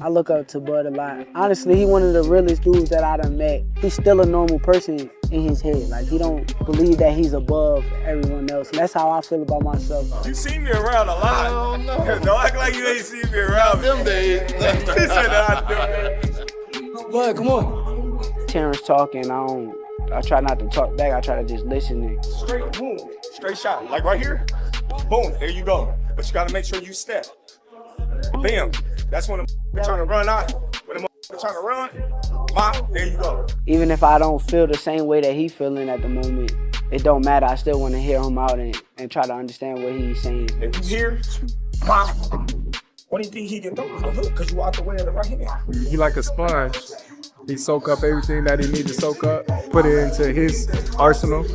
I look up to Bud a lot. Honestly, he one of the realest dudes that I done met. He's still a normal person in his head. Like, he don't believe that he's above everyone else. And that's how I feel about myself. You seen me around a lot. Don't act like you ain't seen me around them days. He said that I do. Bud, come on. Terence talking, I try not to talk back. I try to just listen. And straight, boom, straight shot. Like right here, boom, there you go. But you gotta make sure you step. Bam. That's when they're trying to run out. When they're trying to run, there you go. Even if I don't feel the same way that he's feeling at the moment, it don't matter. I still want to hear him out and try to understand what he's saying. If you hear, what do you think he can throw? A hook, because you out the way of the right hand. He like a sponge. He soak up everything that he needs to soak up, put it into his arsenal,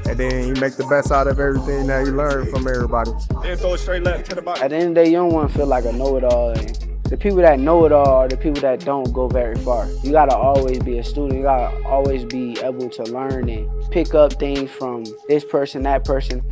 and then he make the best out of everything that he learned from everybody. Then throw it straight left to the body. At the end of the day, you don't want to feel like a know-it-all. And the people that know it all are the people that don't go very far. You gotta always be a student. You gotta always be able to learn and pick up things from this person, that person.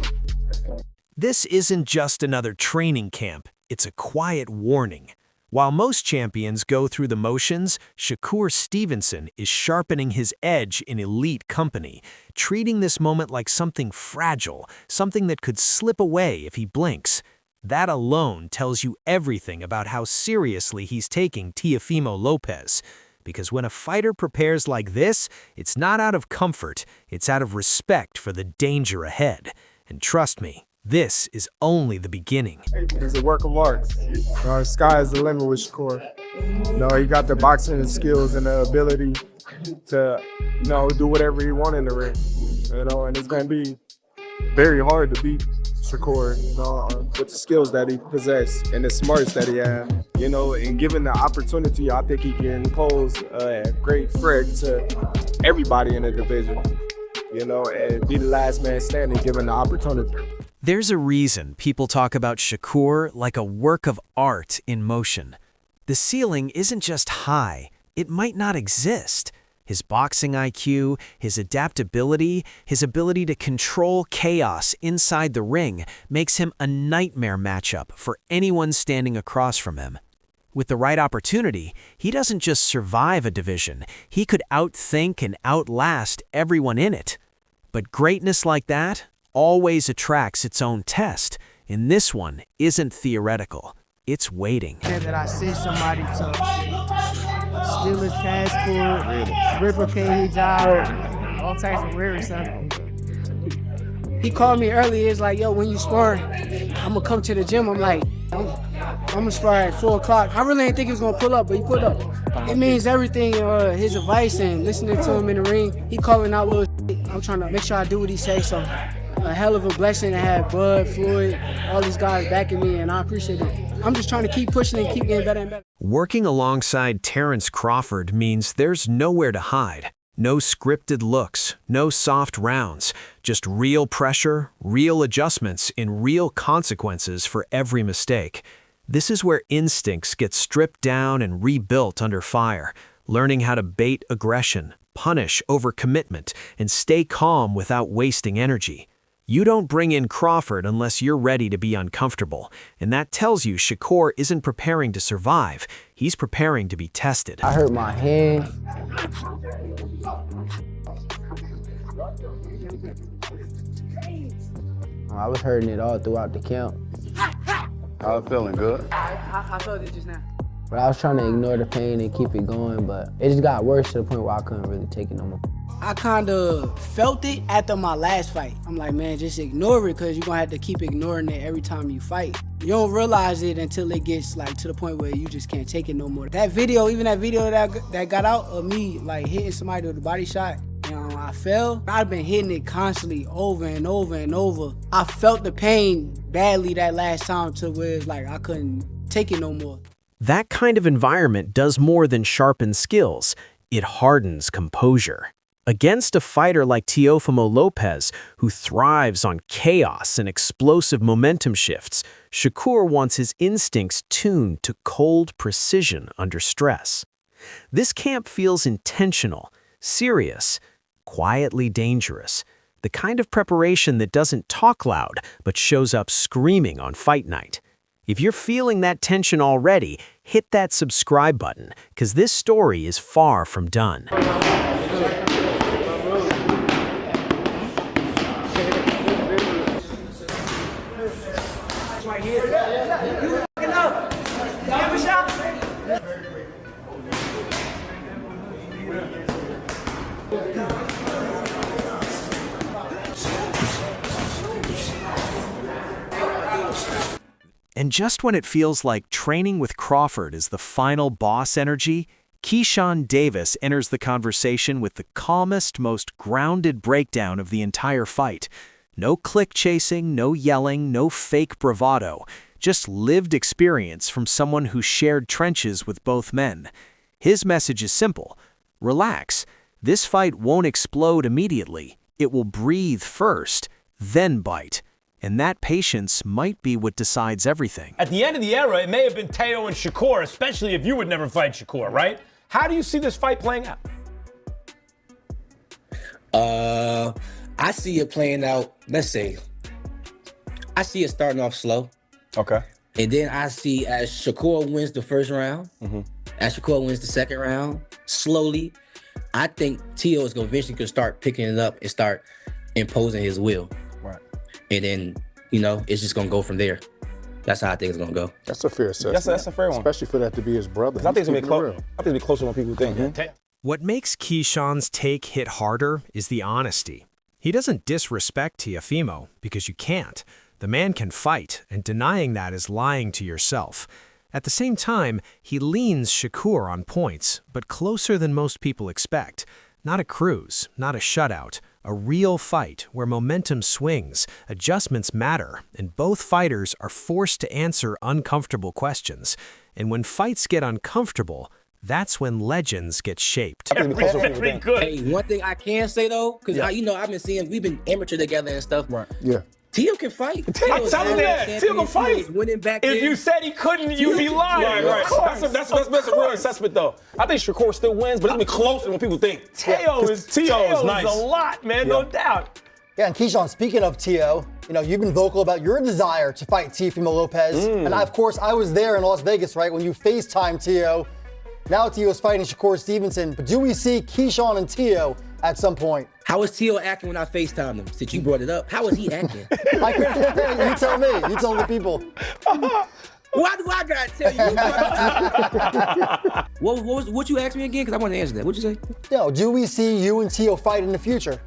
This isn't just another training camp. It's a quiet warning. While most champions go through the motions, Shakur Stevenson is sharpening his edge in elite company, treating this moment like something fragile, something that could slip away if he blinks. That alone tells you everything about how seriously he's taking Teofimo Lopez. Because when a fighter prepares like this, it's not out of comfort, it's out of respect for the danger ahead. And trust me, this is only the beginning. It's a work of art. Sky is the limit with Shakur. He got the boxing skills and the ability to, do whatever he wants in the ring. And it's gonna be very hard to beat Shakur, with the skills that he possesses and the smarts that he has. And given the opportunity, I think he can pose a great threat to everybody in the division. And be the last man standing given the opportunity. There's a reason people talk about Shakur like a work of art in motion. The ceiling isn't just high, it might not exist. His boxing IQ, his adaptability, his ability to control chaos inside the ring makes him a nightmare matchup for anyone standing across from him. With the right opportunity, he doesn't just survive a division, he could outthink and outlast everyone in it. But greatness like that always attracts its own test, and this one isn't theoretical, it's waiting. That I sent somebody to steal his passport, replicate his job, all types of weird stuff. He called me early, he's like, yo, when you sparring, I'm gonna come to the gym. I'm like, I'm gonna spar at 4 o'clock. I really didn't think he was gonna pull up, but he pulled up. It means everything, his advice and listening to him in the ring. He calling out little shit. I'm trying to make sure I do what he says, so a hell of a blessing to have Bud, Floyd, all these guys backing me, and I appreciate it. I'm just trying to keep pushing and keep getting better and better. Working alongside Terence Crawford means there's nowhere to hide. No scripted looks, no soft rounds, just real pressure, real adjustments, and real consequences for every mistake. This is where instincts get stripped down and rebuilt under fire, learning how to bait aggression, punish overcommitment, and stay calm without wasting energy. You don't bring in Crawford unless you're ready to be uncomfortable, and that tells you Shakur isn't preparing to survive, he's preparing to be tested. I hurt my hand. I was hurting it all throughout the camp. I was feeling good. I felt it just now. But I was trying to ignore the pain and keep it going, but it just got worse to the point where I couldn't really take it no more. I kind of felt it after my last fight. I'm like, man, just ignore it, because you're gonna have to keep ignoring it every time you fight. You don't realize it until it gets to the point where you just can't take it no more. That video, even that video that got out of me hitting somebody with a body shot, I fell. I've been hitting it constantly over and over and over. I felt the pain badly that last time to where it's like I couldn't take it no more. That kind of environment does more than sharpen skills. It hardens composure. Against a fighter like Teofimo Lopez, who thrives on chaos and explosive momentum shifts, Shakur wants his instincts tuned to cold precision under stress. This camp feels intentional, serious, quietly dangerous, the kind of preparation that doesn't talk loud but shows up screaming on fight night. If you're feeling that tension already, hit that subscribe button, because this story is far from done. And just when it feels like training with Crawford is the final boss energy, Keyshawn Davis enters the conversation with the calmest, most grounded breakdown of the entire fight. No click chasing, no yelling, no fake bravado. Just lived experience from someone who shared trenches with both men. His message is simple. Relax. This fight won't explode immediately. It will breathe first, then bite. And that patience might be what decides everything. At the end of the era, it may have been Teo and Shakur, especially if you would never fight Shakur, right? How do you see this fight playing out? I see it playing out, let's say, I see it starting off slow. Okay. And then I see as Shakur wins the first round, as Shakur wins the second round, slowly, I think Teo is eventually going to start picking it up and start imposing his will. Right. And then, you know, it's just gonna go from there. That's how I think it's gonna go. That's a fair assessment. That's a fair one. Especially for that to be his brother. I think it's gonna be close. I think it'll be closer than people think. What makes Keyshawn's take hit harder is the honesty. He doesn't disrespect Teofimo, because you can't. The man can fight, and denying that is lying to yourself. At the same time, he leans Shakur on points, but closer than most people expect. Not a cruise, not a shutout. A real fight where momentum swings, adjustments matter, and both fighters are forced to answer uncomfortable questions. And when fights get uncomfortable, that's when legends get shaped. Pretty good. Hey, one thing I can say though, because I've been seeing, we've been amateur together and stuff. Right. Yeah. Teo can fight. I'm telling you that. Teo can fight. Winning back If then. you said he couldn't, you'd be lying. Right. That's a real assessment, though. I think Shakur still wins, but it's gonna be closer than what people think. Teo is nice. A lot, man, no doubt. Yeah, and Keyshawn, speaking of Teo, you know, you've been vocal about your desire to fight Teofimo Lopez. And of course, I was there in Las Vegas, right, when you FaceTime Teo. Now Teo's fighting Shakur Stevenson, but do we see Keyshawn and Teo at some point? How was Teo acting when I FaceTimed him? Since you brought it up, how was he acting? You tell me. You tell the people. Why do I gotta tell you? What you asked me again? Because I want to answer that. What'd you say? No, do we see you and Teo fight in the future?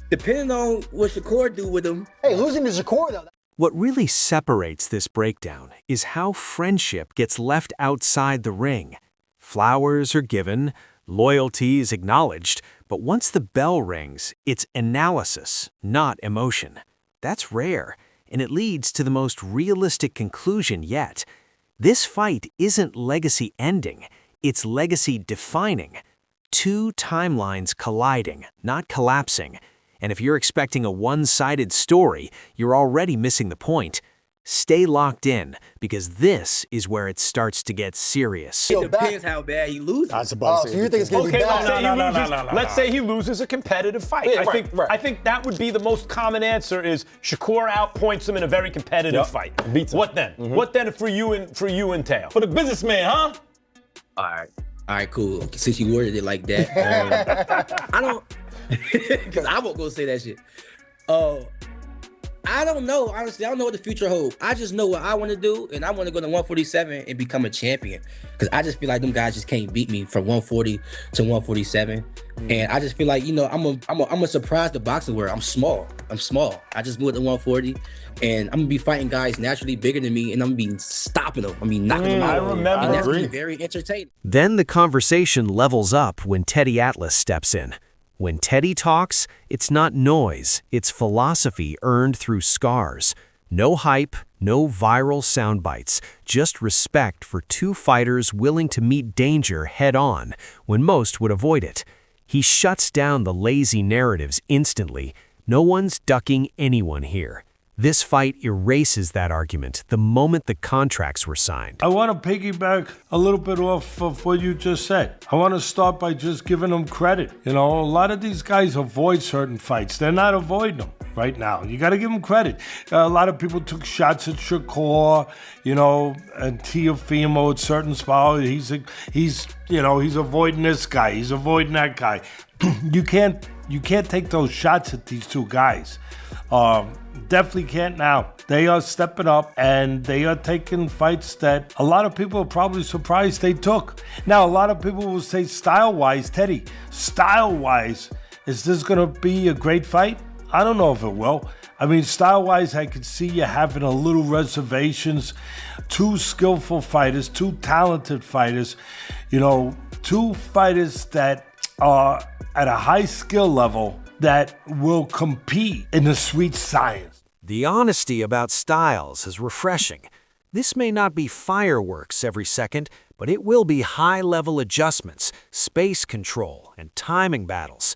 Depending on what Shakur do with him. Hey, losing to Shakur though. What really separates this breakdown is how friendship gets left outside the ring. Flowers are given, loyalty is acknowledged, but once the bell rings, it's analysis, not emotion. That's rare, and it leads to the most realistic conclusion yet. This fight isn't legacy ending, it's legacy defining. Two timelines colliding, not collapsing. And if you're expecting a one-sided story, you're already missing the point. Stay locked in, because this is where it starts to get serious. It depends how bad he loses. I was about to say. So you think it's going to be bad? Let's say he loses a competitive fight. Yeah, I think that would be the most common answer is Shakur outpoints him in a very competitive fight. Beats him. What then? What then for you and Teo? For the businessman, huh? All right, cool. Since you worded it like that, I don't, because I won't go say that shit. I don't know. Honestly, I don't know what the future holds. I just know what I want to do, and I want to go to 147 and become a champion. Because I just feel like them guys just can't beat me from 140 to 147. And I just feel like, you know, I'm a surprise the boxing world. I'm small. I just moved to 140, and I'm gonna be fighting guys naturally bigger than me, and I'm gonna be stopping them. knocking them out. I remember. And that's gonna be very entertaining. Then the conversation levels up when Teddy Atlas steps in. When Teddy talks, it's not noise, it's philosophy earned through scars. No hype, no viral sound bites, just respect for two fighters willing to meet danger head-on when most would avoid it. He shuts down the lazy narratives instantly. No one's ducking anyone here. This fight erases that argument the moment the contracts were signed. I want to piggyback a little bit off of what you just said. I want to start by just giving them credit. You know, a lot of these guys avoid certain fights. They're not avoiding them right now. You got to give them credit. A lot of people took shots at Shakur, you know, and Teofimo at certain spots. He's avoiding this guy. He's avoiding that guy. You can't take those shots at these two guys. Definitely can't now. They are stepping up and they are taking fights that a lot of people are probably surprised they took. Now, a lot of people will say style-wise, Teddy, style-wise, is this going to be a great fight? I don't know if it will. I mean, style-wise, I could see you having a little reservations. Two skillful fighters, two talented fighters, you know, two fighters that are at a high skill level that will compete in the sweet science. The honesty about styles is refreshing. This may not be fireworks every second, but it will be high-level adjustments, space control, and timing battles.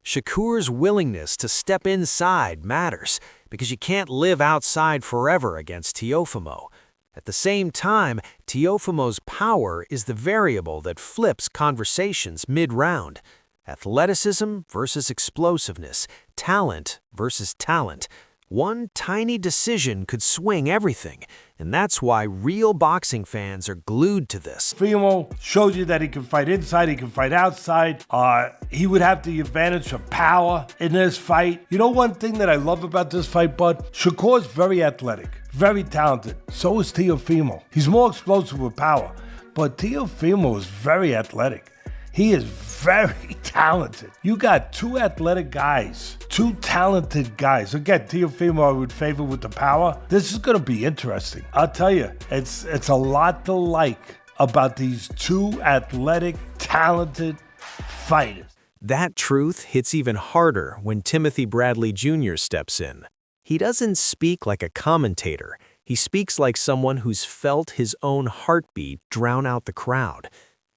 Shakur's willingness to step inside matters, because you can't live outside forever against Teofimo. At the same time, Teofimo's power is the variable that flips conversations mid-round. Athleticism versus explosiveness, talent versus talent. One tiny decision could swing everything, and that's why real boxing fans are glued to this. Teofimo showed you that he can fight inside, he can fight outside. He would have the advantage of power in this fight. You know one thing that I love about this fight, Bud? Shakur's very athletic, very talented. So is Teofimo. He's more explosive with power, but Teofimo is very athletic. He is very talented. You got two athletic guys, two talented guys. Again, Teofimo I would favor with the power. This is going to be interesting. I'll tell you, it's a lot to like about these two athletic, talented fighters. That truth hits even harder when Timothy Bradley Jr. steps in. He doesn't speak like a commentator. He speaks like someone who's felt his own heartbeat drown out the crowd.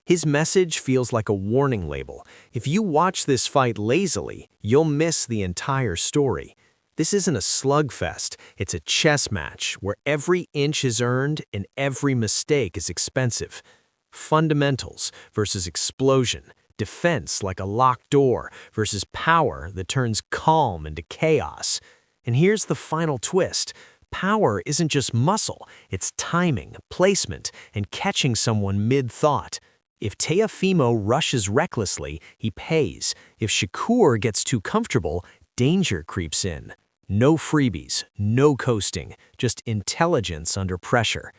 His message feels like a warning label. If you watch this fight lazily, you'll miss the entire story. This isn't a slugfest, it's a chess match where every inch is earned and every mistake is expensive. Fundamentals versus explosion, defense like a locked door versus power that turns calm into chaos. And here's the final twist. Power isn't just muscle, it's timing, placement, and catching someone mid-thought. If Teofimo rushes recklessly, he pays. If Shakur gets too comfortable, danger creeps in. No freebies, no coasting, just intelligence under pressure.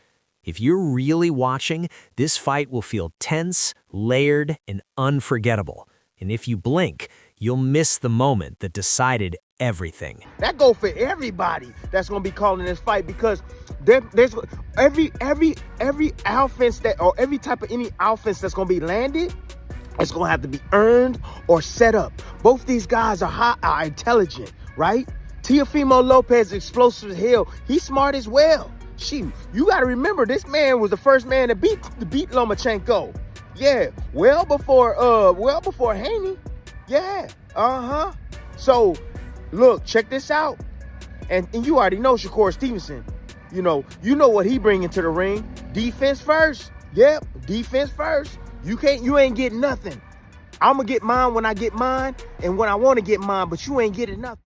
If you're really watching, this fight will feel tense, layered, and unforgettable. And if you blink, you'll miss the moment that decided everything. That go for everybody that's gonna be calling this fight, because there's every offense that, or every type of any offense that's gonna be landed, it's gonna have to be earned or set up. Both these guys are intelligent, right? Teofimo Lopez, explosive as hell. He's smart as well. You gotta remember, this man was the first man to beat Lomachenko. Yeah, well before Haney. Yeah, So, look, check this out. And you already know Shakur Stevenson. You know what he bring into the ring. Defense first. Yep, defense first. You ain't getting nothing. I'm gonna get mine when I get mine and when I want to get mine, but you ain't getting nothing.